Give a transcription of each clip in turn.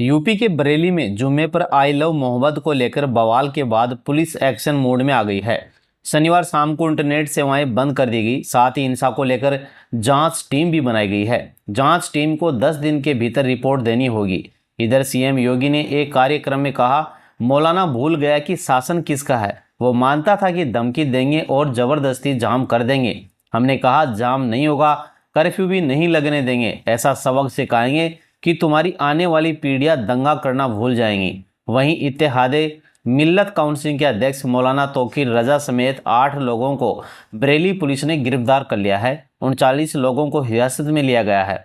UP के बरेली में जुम्मे पर आई लव मोहम्मद को लेकर बवाल के बाद पुलिस एक्शन मोड में आ गई है। शनिवार शाम को इंटरनेट सेवाएं बंद कर दी गई। साथ ही हिंसा को लेकर जांच टीम भी बनाई गई है। जांच टीम को 10 दिन के भीतर रिपोर्ट देनी होगी। इधर सीएम योगी ने एक कार्यक्रम में कहा, मौलाना भूल गया कि शासन किसका है। वो मानता था कि धमकी देंगे और जबरदस्ती जाम कर देंगे। हमने कहा जाम नहीं होगा, कर्फ्यू भी नहीं लगने देंगे, ऐसा सबक सिखाएंगे कि तुम्हारी आने वाली पीढ़ियां दंगा करना भूल जाएंगी। वहीं इत्तेहादे मिल्लत काउंसिल के अध्यक्ष मौलाना तौकीर रजा समेत 8 लोगों को बरेली पुलिस ने गिरफ्तार कर लिया है। 39 लोगों को हिरासत में लिया गया है।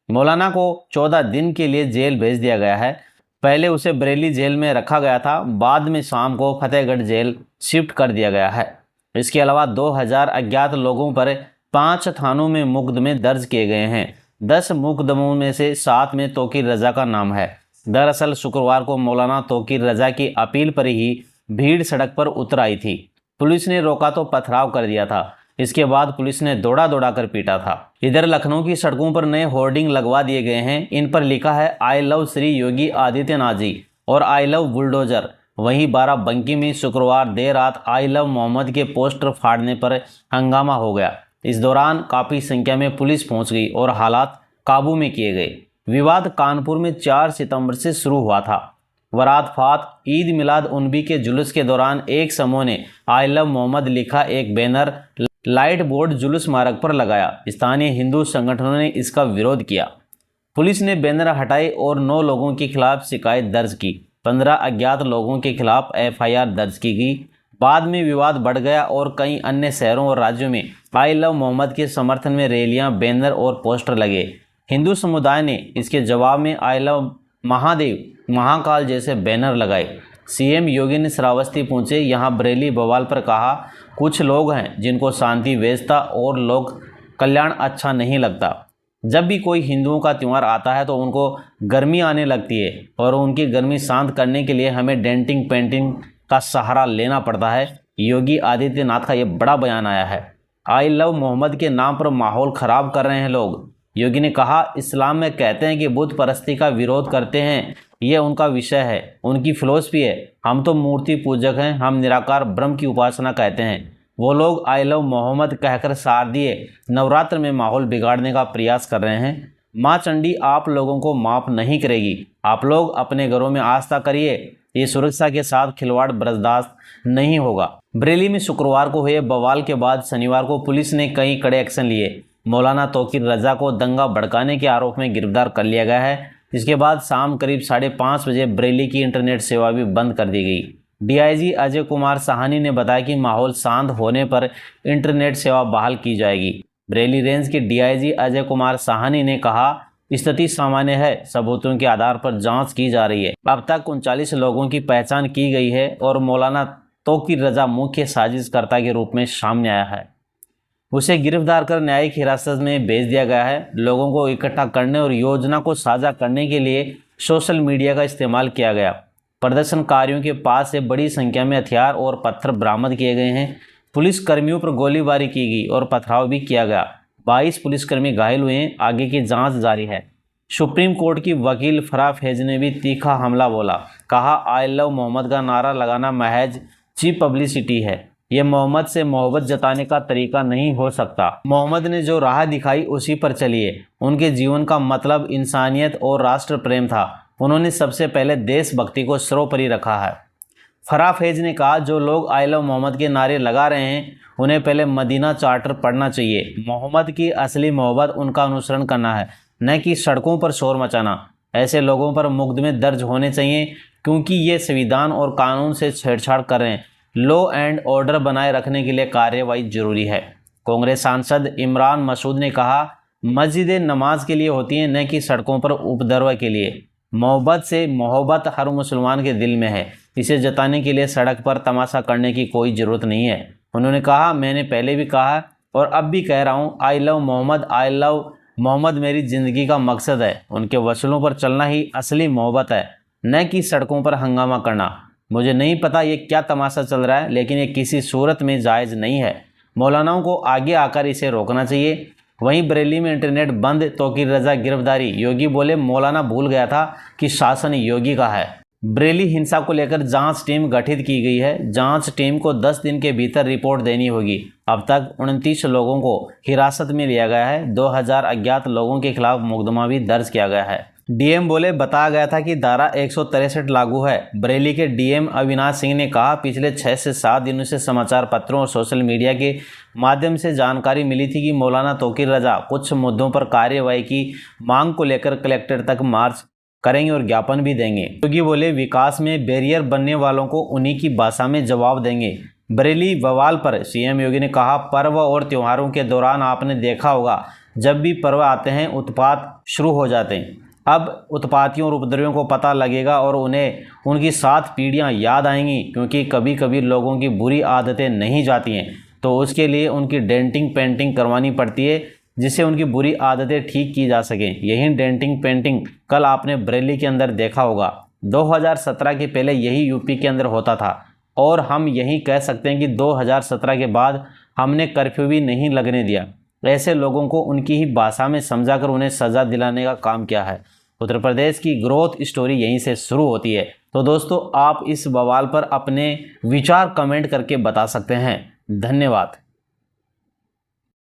मौलाना को 14 दिन के लिए जेल भेज दिया गया है। पहले उसे बरेली जेल में रखा गया था, बाद में शाम को फतेहगढ़ जेल शिफ्ट कर दिया गया है। इसके अलावा 2000 अज्ञात लोगों पर 5 थानों में मुकदमे दर्ज किए गए हैं। 10 मुकदमों में से 7 में तौकीर रजा का नाम है। दरअसल शुक्रवार को मौलाना तौकीर रजा की अपील पर ही भीड़ सड़क पर उतर आई थी। पुलिस ने रोका तो पथराव कर दिया था। इसके बाद पुलिस ने दौड़ा दौड़ा कर पीटा था। इधर लखनऊ की सड़कों पर नए होर्डिंग लगवा दिए गए हैं। इन पर लिखा है आई लव श्री योगी आदित्यनाथ जी और आई लव बुलडोजर। वहीं बाराबंकी में शुक्रवार देर रात आई लव मोहम्मद के पोस्टर फाड़ने पर हंगामा हो गया। इस दौरान काफ़ी संख्या में पुलिस पहुंच गई और हालात काबू में किए गए। विवाद कानपुर में 4 सितंबर से शुरू हुआ था। वरात फात ईद मिलाद उन्नबी के जुलूस के दौरान एक समूह ने आई लव मोहम्मद लिखा एक बैनर लाइट बोर्ड जुलूस मार्ग पर लगाया। स्थानीय हिंदू संगठनों ने इसका विरोध किया। पुलिस ने बैनर हटाए और 9 लोगों के खिलाफ शिकायत दर्ज की। 15 अज्ञात लोगों के खिलाफ एफआईआर दर्ज की गई। बाद में विवाद बढ़ गया और कई अन्य शहरों और राज्यों में आई लव मोहम्मद के समर्थन में रैलियां, बैनर और पोस्टर लगे। हिंदू समुदाय ने इसके जवाब में आई लव महादेव, महाकाल जैसे बैनर लगाए। सीएम योगी ने श्रावस्ती पहुंचे, यहां बरेली बवाल पर कहा, कुछ लोग हैं जिनको शांति व्यवस्था और लोक कल्याण अच्छा नहीं लगता। जब भी कोई हिंदुओं का त्यौहार आता है तो उनको गर्मी आने लगती है और उनकी गर्मी शांत करने के लिए हमें डेंटिंग पेंटिंग का सहारा लेना पड़ता है। योगी आदित्यनाथ का ये बड़ा बयान आया है। आई लव मोहम्मद के नाम पर माहौल खराब कर रहे हैं लोग। योगी ने कहा, इस्लाम में कहते हैं कि बुत परस्ती का विरोध करते हैं, ये उनका विषय है, उनकी फिलॉसफी है। हम तो मूर्ति पूजक हैं, हम निराकार ब्रह्म की उपासना कहते हैं। वो लोग आई लव मोहम्मद कहकर शारदीय नवरात्र में माहौल बिगाड़ने का प्रयास कर रहे हैं। माँ चंडी आप लोगों को माफ़ नहीं करेगी। आप लोग अपने घरों में आस्था करिए। ये सुरक्षा के साथ खिलवाड़ बर्दाश्त नहीं होगा। बरेली में शुक्रवार को हुए बवाल के बाद शनिवार को पुलिस ने कई कड़े एक्शन लिए। मौलाना तौकीर रजा को दंगा भड़काने के आरोप में गिरफ्तार कर लिया गया है। इसके बाद शाम करीब 5:30 बजे बरेली की इंटरनेट सेवा भी बंद कर दी गई। डीआईजी अजय कुमार साहनी ने बताया कि माहौल शांत होने पर इंटरनेट सेवा बहाल की जाएगी। बरेली रेंज के डीआईजी अजय कुमार साहनी ने कहा, स्थिति सामान्य है, सबूतों के आधार पर जांच की जा रही है। अब तक 39 लोगों की पहचान की गई है और मौलाना तौकीर रजा मुख्य साजिशकर्ता के रूप में सामने आया है। उसे गिरफ्तार कर न्यायिक हिरासत में भेज दिया गया है। लोगों को इकट्ठा करने और योजना को साझा करने के लिए सोशल मीडिया का इस्तेमाल किया गया। प्रदर्शनकारियों के पास से बड़ी संख्या में हथियार और पत्थर बरामद किए गए हैं। पुलिस कर्मियों पर गोलीबारी की गई और पथराव भी किया गया। 22 पुलिसकर्मी घायल हुए हैं। आगे की जांच जारी है। सुप्रीम कोर्ट की वकील फराह फैज ने भी तीखा हमला बोला। कहा, आई लव मोहम्मद का नारा लगाना महज चीप पब्लिसिटी है। ये मोहम्मद से मोहब्बत जताने का तरीका नहीं हो सकता। मोहम्मद ने जो राह दिखाई उसी पर चलिए। उनके जीवन का मतलब इंसानियत और राष्ट्र प्रेम था। उन्होंने सबसे पहले देशभक्ति को सर्वोपरि रखा है। फराह फैज ने कहा, जो लोग आई लव मोहम्मद के नारे लगा रहे हैं उन्हें पहले मदीना चार्टर पढ़ना चाहिए। मोहम्मद की असली मोहब्बत उनका अनुसरण करना है, न कि सड़कों पर शोर मचाना। ऐसे लोगों पर मुकदमे दर्ज होने चाहिए क्योंकि ये संविधान और कानून से छेड़छाड़ कर रहे हैं। लॉ एंड ऑर्डर बनाए रखने के लिए कार्रवाई जरूरी है। कांग्रेस सांसद इमरान मसूद ने कहा, मस्जिदें नमाज के लिए होती हैं, न कि सड़कों पर उपद्रव के लिए। मोहब्बत से मोहब्बत हर मुसलमान के दिल में है। इसे जताने के लिए सड़क पर तमाशा करने की कोई ज़रूरत नहीं है। उन्होंने कहा, मैंने पहले भी कहा और अब भी कह रहा हूँ, I love Mohammad, I love Mohammad मेरी ज़िंदगी का मकसद है। उनके वसूलों पर चलना ही असली मोहब्बत है, न कि सड़कों पर हंगामा करना। मुझे नहीं पता ये क्या तमाशा चल रहा है, लेकिन ये किसी सूरत में जायज़ नहीं है। मौलानाओं को आगे आकर इसे रोकना चाहिए। वहीं बरेली में इंटरनेट बंद, तौकीर रजा गिरफ्तारी। योगी बोले मौलाना भूल गया था कि शासन योगी का है। बरेली हिंसा को लेकर जांच टीम गठित की गई है। जांच टीम को 10 दिन के भीतर रिपोर्ट देनी होगी। अब तक 29 लोगों को हिरासत में लिया गया है। 2000 अज्ञात लोगों के खिलाफ मुकदमा भी दर्ज किया गया है। डीएम बोले बताया गया था कि धारा 163 लागू है। बरेली के डीएम अविनाश सिंह ने कहा पिछले 6 से 7 दिनों से समाचार पत्रों और सोशल मीडिया के माध्यम से जानकारी मिली थी कि मौलाना तौकीर रजा कुछ मुद्दों पर कार्यवाही की मांग को लेकर कलेक्टर तक मार्च करेंगे और ज्ञापन भी देंगे। योगी बोले विकास में बैरियर बनने वालों को उन्हीं की भाषा में जवाब देंगे। बरेली बवाल पर सीएम योगी ने कहा पर्व और त्योहारों के दौरान आपने देखा होगा जब भी पर्व आते हैं उत्पात शुरू हो जाते हैं। अब उत्पातियों और उपद्रवियों को पता लगेगा और उन्हें उनकी 7 पीढ़ियां याद आएंगी, क्योंकि कभी कभी लोगों की बुरी आदतें नहीं जाती हैं तो उसके लिए उनकी डेंटिंग पेंटिंग करवानी पड़ती है जिससे उनकी बुरी आदतें ठीक की जा सकें। यही डेंटिंग पेंटिंग कल आपने बरेली के अंदर देखा होगा। 2017 के पहले यही यूपी के अंदर होता था और हम यही कह सकते हैं कि 2017 के बाद हमने कर्फ्यू भी नहीं लगने दिया। ऐसे लोगों को उनकी ही भाषा में समझाकर उन्हें सज़ा दिलाने का काम किया है। उत्तर प्रदेश की ग्रोथ स्टोरी यहीं से शुरू होती है। तो दोस्तों आप इस बवाल पर अपने विचार कमेंट करके बता सकते हैं। धन्यवाद।